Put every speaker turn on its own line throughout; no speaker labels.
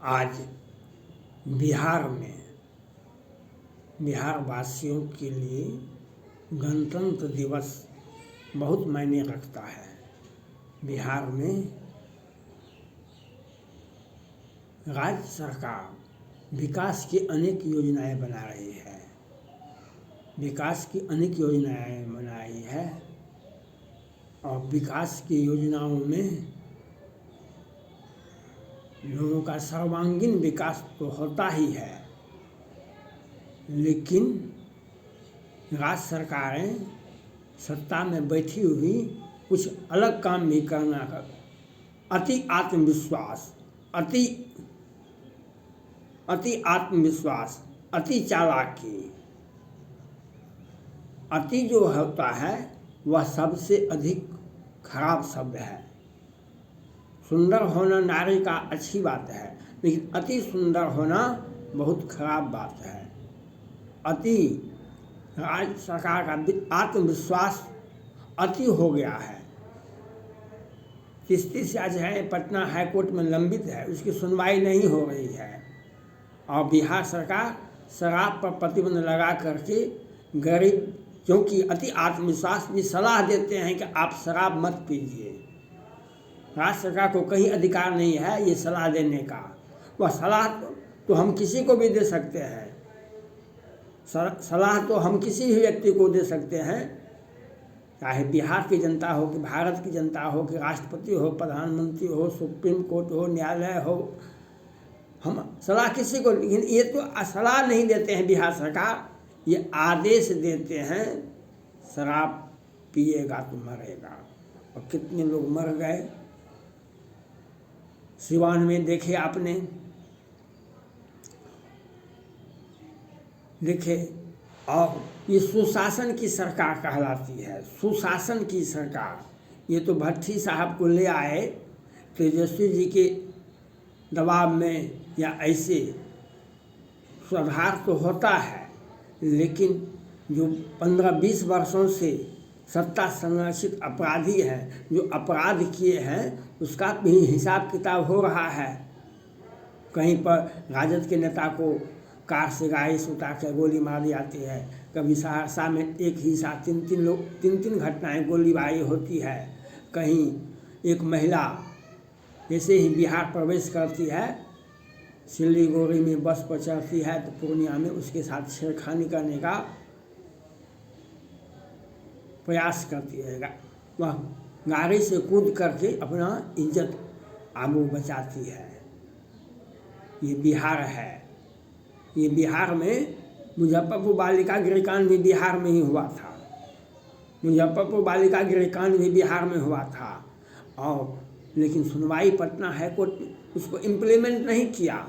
आज बिहार में बिहार वासियों के लिए गणतंत्र दिवस बहुत मायने रखता है। बिहार में राज्य सरकार विकास की अनेक योजनाएं बना रही है। विकास की अनेक योजनाएं बनाई है और विकास की योजनाओं में लोगों का सर्वांगीण विकास तो होता ही है, लेकिन राज्य सरकारें सत्ता में बैठी हुई कुछ अलग काम भी करना कर अति आत्मविश्वास, अति चालाकी, अति जो होता है वह सबसे अधिक खराब शब्द है। सुंदर होना नारी का अच्छी बात है, लेकिन अति सुंदर होना बहुत खराब बात है। अति राज्य सरकार का आत्मविश्वास अति हो गया है। 30 याचिकाएं पटना हाईकोर्ट में लंबित है, उसकी सुनवाई नहीं हो रही है और बिहार सरकार शराब पर प्रतिबंध लगा करके गरीब, क्योंकि अति आत्मविश्वास भी सलाह देते हैं कि आप शराब मत पीजिए। राज्य सरकार को कहीं अधिकार नहीं है ये सलाह देने का। वह सलाह तो हम किसी को भी दे सकते हैं, सलाह तो हम किसी भी व्यक्ति को दे सकते हैं, चाहे बिहार की जनता हो कि भारत की जनता हो कि राष्ट्रपति हो, प्रधानमंत्री हो, सुप्रीम कोर्ट हो, न्यायालय हो, हम सलाह किसी को। लेकिन ये तो सलाह नहीं देते हैं बिहार सरकार, ये आदेश देते हैं शराब पिएगा तो मरेगा। और कितने लोग मर गए सिवान में, देखे आपने, देखे। और ये सुशासन की सरकार कहलाती है, सुशासन की सरकार। ये तो भट्टी साहब को ले आए तेजस्वी जी के दबाव में, या ऐसे सुधार तो होता है, लेकिन जो 15-20 वर्षों से सत्ता संरक्षित अपराधी हैं, जो अपराध किए हैं, उसका भी हिसाब किताब हो रहा है। कहीं पर राजद के नेता को कार से गाड़ी से उतार कर गोली मार दी जाती है। कभी सहरसा में एक ही साथ 3 घटनाएं गोलीबारी होती है। कहीं एक महिला जैसे ही बिहार प्रवेश करती है, सिल्लीगुड़ी में बस पर चढ़ती है तो पूर्णिया में उसके साथ छेड़खानी करने का प्रयास करती है। वह गाड़ी से कूद करके अपना इज्जत आबरू बचाती है। ये बिहार है। ये बिहार में मुजफ्फरपुर बालिका गृहकांड भी बिहार में ही हुआ था। मुजफ्फरपुर बालिका गृहकांड भी बिहार में हुआ था, और लेकिन सुनवाई पटना हाईकोर्ट ने उसको इम्प्लीमेंट नहीं किया।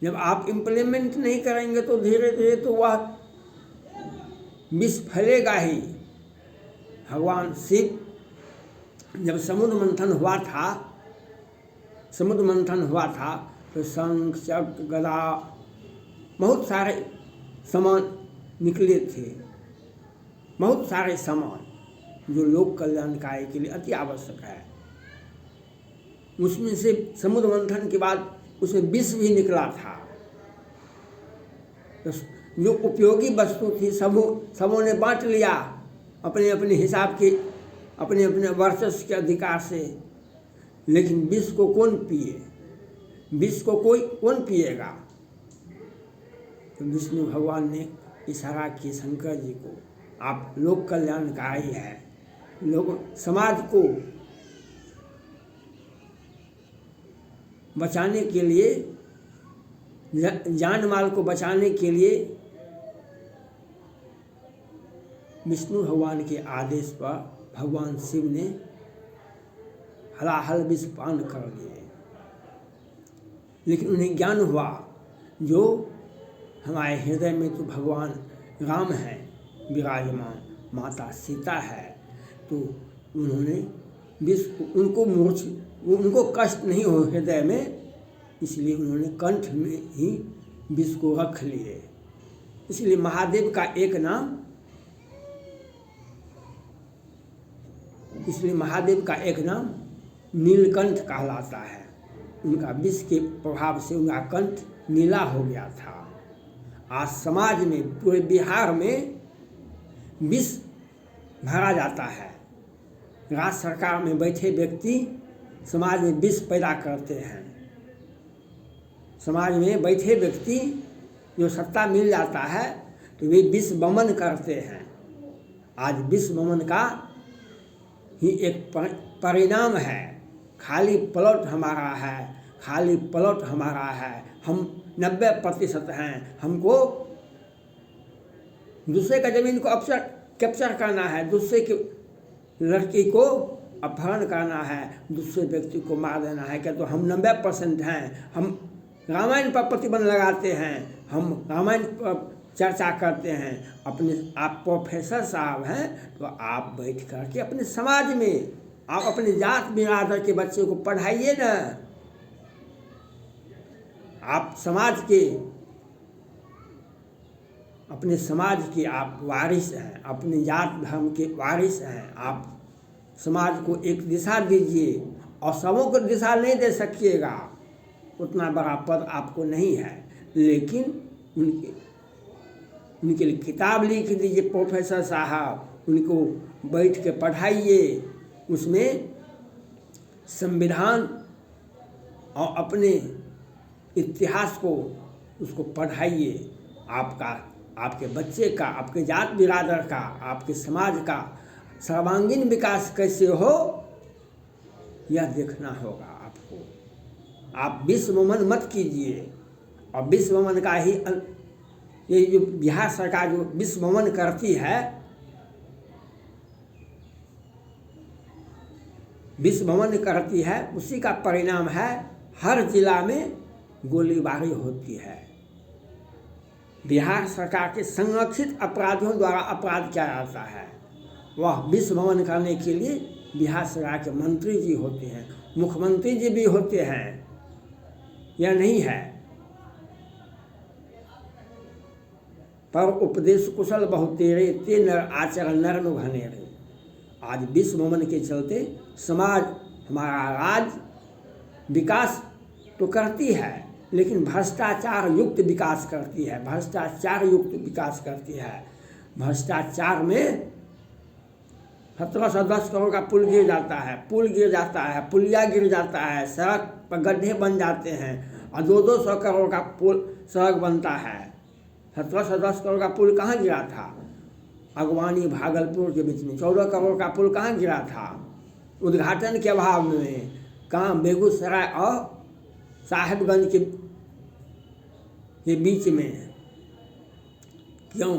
जब आप इम्प्लीमेंट नहीं करेंगे तो धीरे धीरे तो वह विष फैलेगा ही। भगवान शिव जब समुद्र मंथन हुआ था तो शंख चक्र गदा बहुत सारे सामान निकले थे, बहुत सारे सामान जो लोक कल्याणकारी के लिए अति आवश्यक है। उसमें से समुद्र मंथन के बाद उसमें विष भी निकला था। तो जो उपयोगी वस्तु थी सबों ने बांट लिया अपने अपने हिसाब के, अपने अपने वर्चस्व के अधिकार से। लेकिन विष को कौन पिए? विष को कौन पिएगा? तो विष्णु भगवान ने इशारा किया शंकर जी को, आप लोक कल्याणकारी हैं, लोग समाज को बचाने के लिए, जान माल को बचाने के लिए विष्णु भगवान के आदेश पर भगवान शिव ने हलाहल विष पान कर लिए। लेकिन उन्हें ज्ञान हुआ जो हमारे हृदय में तो भगवान राम हैं विराजमान, माता सीता है, तो उन्होंने विष उनको कष्ट नहीं हो हृदय में, इसलिए उन्होंने कंठ में ही विष को रख लिए। इसलिए महादेव का एक नाम, इसलिए महादेव का एक नाम नीलकंठ कहलाता है। उनका विष के प्रभाव से उनका कंठ नीला हो गया था। आज समाज में पूरे बिहार में विष भरा जाता है। राज्य सरकार में बैठे व्यक्ति समाज में विष पैदा करते हैं। समाज में बैठे व्यक्ति जो सत्ता मिल जाता है तो वे विष वमन करते हैं। आज विष वमन का ही एक परिणाम है। खाली प्लॉट हमारा है, खाली प्लॉट हमारा है, हम 90% हैं, हमको दूसरे का ज़मीन को कैप्चर करना है, दूसरे की लड़की को अपहरण करना है, दूसरे व्यक्ति को मार देना है। क्या तो हम 90% हैं, हम रामायण पर प्रतिबंध लगाते हैं, हम रामायण पर चर्चा करते हैं। अपने आप प्रोफेसर साहब हैं तो आप बैठ कर के अपने समाज में आप अपने जात बिरादर के बच्चे को पढ़ाइए ना। आप समाज के अपने समाज के आप वारिस हैं, अपने जात धर्म के वारिस हैं। आप समाज को एक दिशा दीजिए और सबों को दिशा नहीं दे सकिएगा, उतना बड़ा पद आपको नहीं है, लेकिन उनके लिए किताब लिख दीजिए प्रोफेसर साहब, उनको बैठ के पढ़ाइए, उसमें संविधान और अपने इतिहास को उसको पढ़ाइए। आपके बच्चे का, आपके जात बिरादर का, आपके समाज का सर्वांगीण विकास कैसे हो यह देखना होगा आपको। आप विष वमन मत कीजिए। और विष वमन का ही ये जो बिहार सरकार जो विष वमन करती है, विष वमन करती है, उसी का परिणाम है हर जिला में गोलीबारी होती है। बिहार सरकार के संरक्षित अपराधियों द्वारा अपराध किया जाता है। वह विष वमन करने के लिए बिहार सरकार के मंत्री जी होते हैं, मुख्यमंत्री जी भी होते हैं। यह नहीं है पर उपदेश कुशल बहुतेरे ते नर आचरण नर्म घनेरे। आज विष वमन के चलते समाज, हमारा राज्य विकास तो करती है लेकिन भ्रष्टाचार युक्त विकास करती है, भ्रष्टाचार युक्त विकास करती है। भ्रष्टाचार में 17 से 10 करोड़ का पुल गिर जाता है, पुल गिर जाता है, पुलिया गिर जाता है, सड़क पर गड्ढे बन जाते हैं और 200 करोड़ का पुल सड़क बनता है। 17 से 10 करोड़ का पुल कहाँ गिरा था? अगवानी भागलपुर के बीच में 14 करोड़ का पुल कहाँ गिरा था? उद्घाटन के अभाव में। कहाँ? बेगूसराय और साहिबगंज के बीच में। क्यों?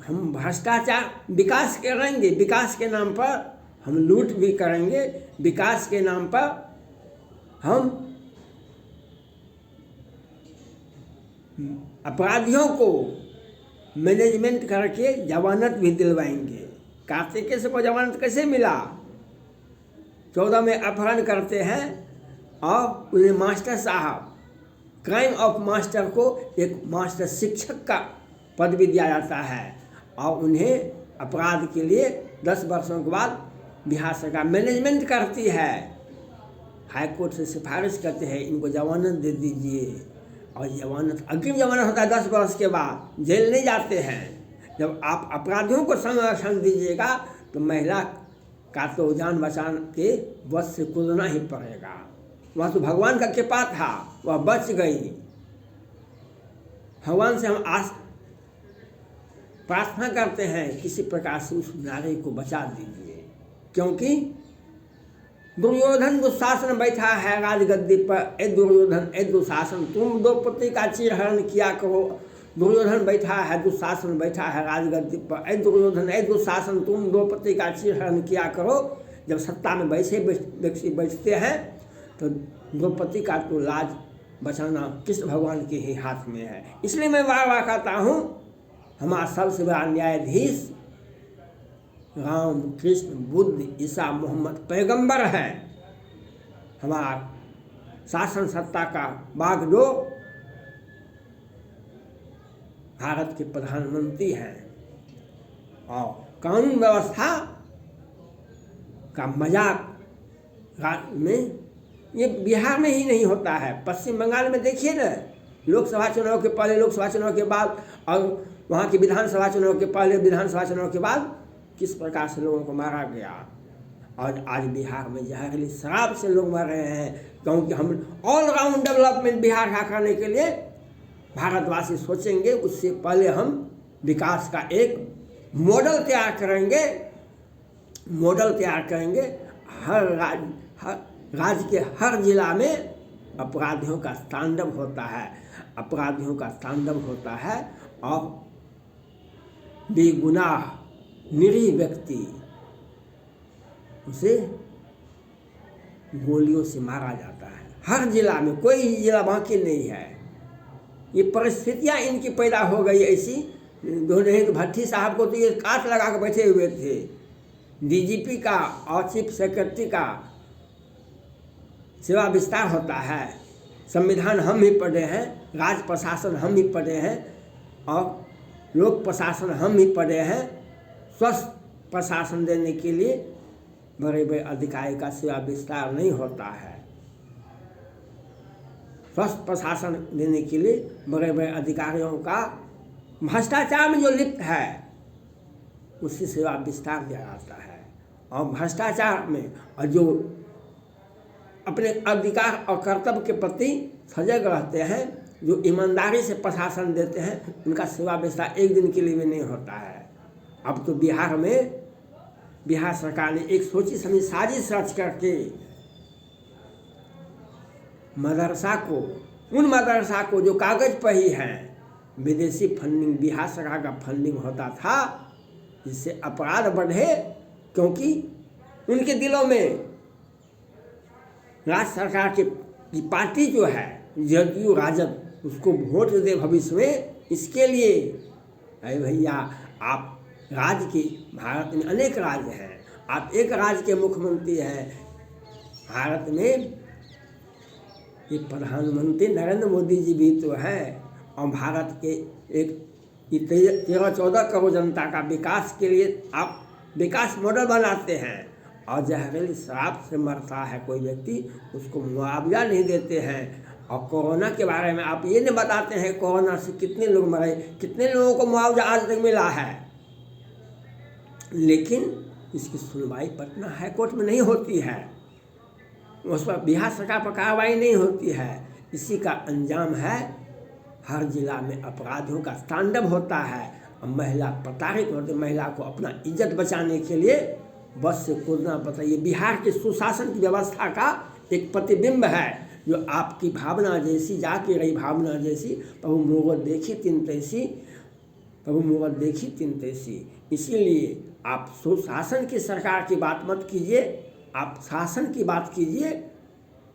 हम भ्रष्टाचार, विकास करेंगे, विकास के नाम पर हम लूट भी करेंगे, विकास के नाम पर हम अपराधियों को मैनेजमेंट करके जमानत भी दिलवाएंगे। कार्तिक केस को जमानत कैसे मिला? 14 में अपहरण करते हैं और उन्हें मास्टर साहब, क्राइम ऑफ मास्टर को एक मास्टर शिक्षक का पद भी दिया जाता है और उन्हें अपराध के लिए 10 वर्षों के बाद बिहार सरकार मैनेजमेंट करती है, हाई कोर्ट से सिफारिश करते हैं इनको जमानत दे दीजिए। और जमानत, अग्रिम जमानत होता है 10 वर्ष के बाद, जेल नहीं जाते हैं। जब आप अपराधियों को संरक्षण दीजिएगा तो महिला का तो जान बचाने के बस से कूदना ही पड़ेगा। वह तो भगवान का कृपा था, वह बच गई। भगवान से हम प्रार्थना करते हैं किसी प्रकार से उस नारी को बचा दीजिए, क्योंकि दुर्योधन दुशासन बैठा है राजगद्दी पर। ए दुर्योधन, ए दुशासन, तुम द्रौपदी का चीरहरण किया करो। दुर्योधन बैठा है, दुशासन बैठा है राजगद्दी पर। ए दुर्योधन, ए दुशासन, तुम द्रौपदी का चीरहरण किया करो। जब सत्ता में वैसे व्यक्ति बैठते हैं तो द्रौपदी का तो लाज बचाना कृष्ण भगवान के ही हाथ में है। इसलिए मैं बार बार कहता हूँ, हमारा सबसे बड़ा न्यायाधीश राम, कृष्ण, बुद्ध, ईसा, मोहम्मद पैगंबर है। हमारा शासन सत्ता का बागडोर भारत के प्रधानमंत्री हैं और कानून व्यवस्था का मजाक में, ये बिहार में ही नहीं होता है, पश्चिम बंगाल में देखिए ना, लोकसभा चुनाव के पहले, लोकसभा चुनाव के बाद, और वहाँ की विधानसभा चुनाव के पहले, विधानसभा चुनाव के बाद किस प्रकार से लोगों को मारा गया। और आज बिहार में जहरीली शराब से लोग मर रहे हैं, क्योंकि हम ऑलराउंड डेवलपमेंट बिहार का करने के लिए भारतवासी सोचेंगे, उससे पहले हम विकास का एक मॉडल तैयार करेंगे। हर राज्य के हर जिला में अपराधियों का तांडव होता है, और बेगुनाह निरीह व्यक्ति उसे गोलियों से मारा जाता है। हर जिला में, कोई जिला बाकी नहीं है। ये परिस्थितियाँ इनकी पैदा हो गई ऐसी। नहीं तो भट्टी साहब को तो ये काट लगा के बैठे हुए थे। डीजीपी का और चीफ सेक्रेटरी का सेवा विस्तार होता है, संविधान हम ही पढ़े हैं, राज प्रशासन हम ही पढ़े हैं, और लोक प्रशासन हम ही पढ़े हैं। स्वस्थ प्रशासन देने के लिए बड़े बड़े अधिकारी का सेवा विस्तार नहीं होता है। स्वस्थ प्रशासन देने के लिए बड़े बड़े अधिकारियों का भ्रष्टाचार में जो लिप्त है उससे सेवा विस्तार दिया जाता है। और भ्रष्टाचार में और जो अपने अधिकार और कर्तव्य के प्रति सजग रहते हैं, जो ईमानदारी से प्रशासन देते हैं, उनका सेवा विस्तार एक दिन के लिए भी नहीं होता है। अब तो बिहार सरकार ने एक सोची समझी साजिश रच करके उन मदरसा को जो कागज पर ही हैं, विदेशी फंडिंग, बिहार सरकार का फंडिंग होता था, जिससे अपराध बढ़े, क्योंकि उनके दिलों में राज्य सरकार की पार्टी जो है जदयू राजद, उसको वोट दे भविष्य में। इसके लिए अरे भैया, आप राज्य की, भारत में अनेक राज्य हैं, आप एक राज्य के मुख्यमंत्री हैं। भारत में ये प्रधानमंत्री नरेंद्र मोदी जी भी तो हैं, और भारत के एक 13-14 करोड़ जनता का विकास के लिए आप विकास मॉडल बनाते हैं, और जहरीली शराब से मरता है कोई व्यक्ति, उसको मुआवजा नहीं देते हैं। और कोरोना के बारे में आप ये नहीं बताते हैं कोरोना से कितने लोग मरे, कितने लोगों को मुआवजा आज तक मिला है, लेकिन इसकी सुनवाई पटना हाई कोर्ट में नहीं होती है, उस पर बिहार सरकार पर कार्रवाई नहीं होती है। इसी का अंजाम है हर जिला में अपराधियों का तांडव होता है, और महिला प्रताड़ित होती, महिला को अपना इज्जत बचाने के लिए बस से कूदना पड़ता है। ये बिहार के सुशासन की व्यवस्था का एक प्रतिबिंब है, जो आपकी भावना जैसी, जाके रही भावना जैसी, प्रभु मोहब्बत देखी तिन तैसी। इसीलिए आप सुशासन की सरकार की बात मत कीजिए, आप शासन की बात कीजिए,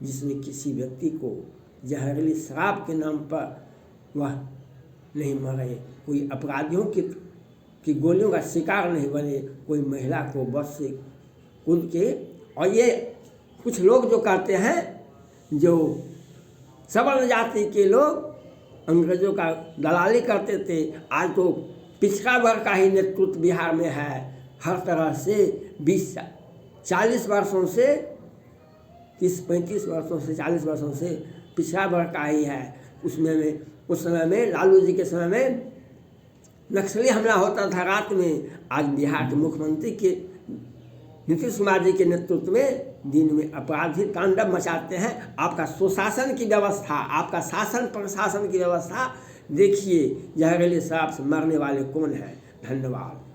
जिसमें किसी व्यक्ति को जहरीली शराब के नाम पर वह नहीं मरे, कोई अपराधियों की गोलियों का शिकार नहीं बने, कोई महिला को बस से कूद के। और ये कुछ लोग जो कहते हैं, जो सवर्ण जाति के लोग अंग्रेजों का दलाली करते थे, आज तो पिछड़ा वर्ग का ही नेतृत्व बिहार में है। हर तरह से 40 वर्षों से 30-35 वर्षों से 40 वर्षों से पिछड़ा वर्ग का ही है। उस समय में लालू जी के समय में नक्सली हमला होता था रात में। आज बिहार के मुख्यमंत्री के नीतीश कुमार जी के नेतृत्व में दिन में अपराधी तांडव मचाते हैं। आपका सुशासन की व्यवस्था, आपका शासन प्रशासन की व्यवस्था देखिए, जहरीली शराब से मरने वाले कौन है। धन्यवाद।